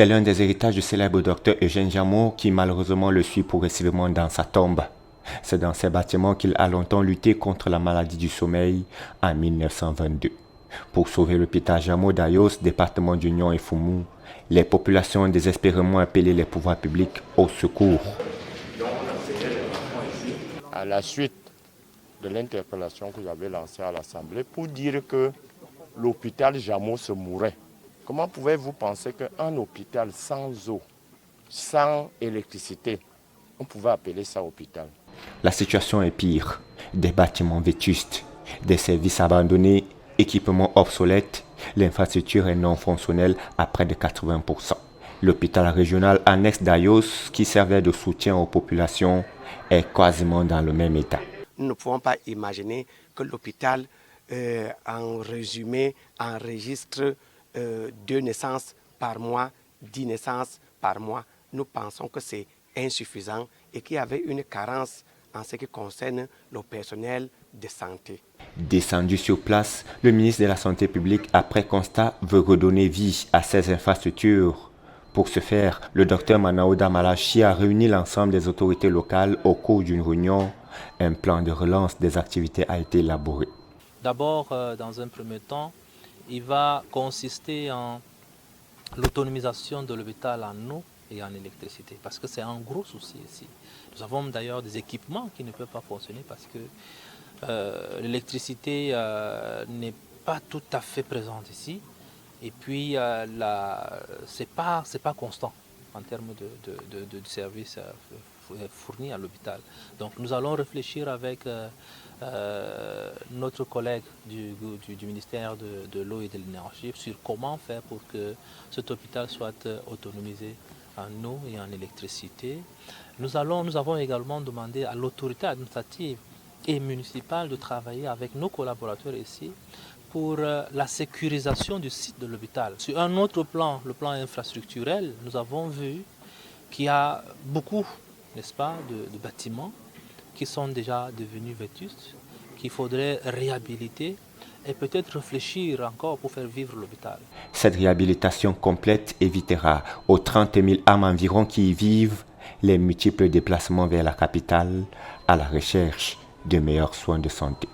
C'est l'un des héritages du célèbre docteur Eugène Jameau qui malheureusement le suit progressivement dans sa tombe. C'est dans ces bâtiments qu'il a longtemps lutté contre la maladie du sommeil en 1922. Pour sauver l'hôpital Jameau d'Ayos, département d'Union et Foumou, les populations ont désespérément appelé les pouvoirs publics au secours. À la suite de l'interpellation que j'avais lancée à l'Assemblée pour dire que l'hôpital Jameau se mourait, comment pouvez-vous penser qu'un hôpital sans eau, sans électricité, on pouvait appeler ça hôpital? La situation est pire. Des bâtiments vétustes, des services abandonnés, équipements obsolètes, l'infrastructure est non fonctionnelle à près de 80%. L'hôpital régional annexe d'Ayos, qui servait de soutien aux populations, est quasiment dans le même état. Nous ne pouvons pas imaginer que l'hôpital, en résumé, enregistre 2 naissances par mois, 10 naissances par mois. Nous pensons que c'est insuffisant et qu'il y avait une carence en ce qui concerne le personnel de santé. Descendu sur place, le ministre de la Santé publique, après constat, veut redonner vie à ces infrastructures. Pour ce faire, le docteur Manaouda Malachi a réuni l'ensemble des autorités locales au cours d'une réunion. Un plan de relance des activités a été élaboré. D'abord, dans un premier temps, il va consister en l'autonomisation de l'hôpital en eau et en électricité, parce que c'est un gros souci ici. Nous avons d'ailleurs des équipements qui ne peuvent pas fonctionner parce que l'électricité n'est pas tout à fait présente ici. Et puis, c'est pas constant en termes de services fournis à l'hôpital. Donc, nous allons réfléchir avec notre collègue du ministère de l'eau et de l'énergie sur comment faire pour que cet hôpital soit autonomisé en eau et en électricité. Nous avons également demandé à l'autorité administrative et municipale de travailler avec nos collaborateurs ici pour la sécurisation du site de l'hôpital. Sur un autre plan, le plan infrastructurel, nous avons vu qu'il y a beaucoup, n'est-ce pas, de bâtiments qui sont déjà devenus vétustes, qu'il faudrait réhabiliter et peut-être réfléchir encore pour faire vivre l'hôpital. Cette réhabilitation complète évitera aux 30 000 âmes environ qui y vivent les multiples déplacements vers la capitale à la recherche de meilleurs soins de santé.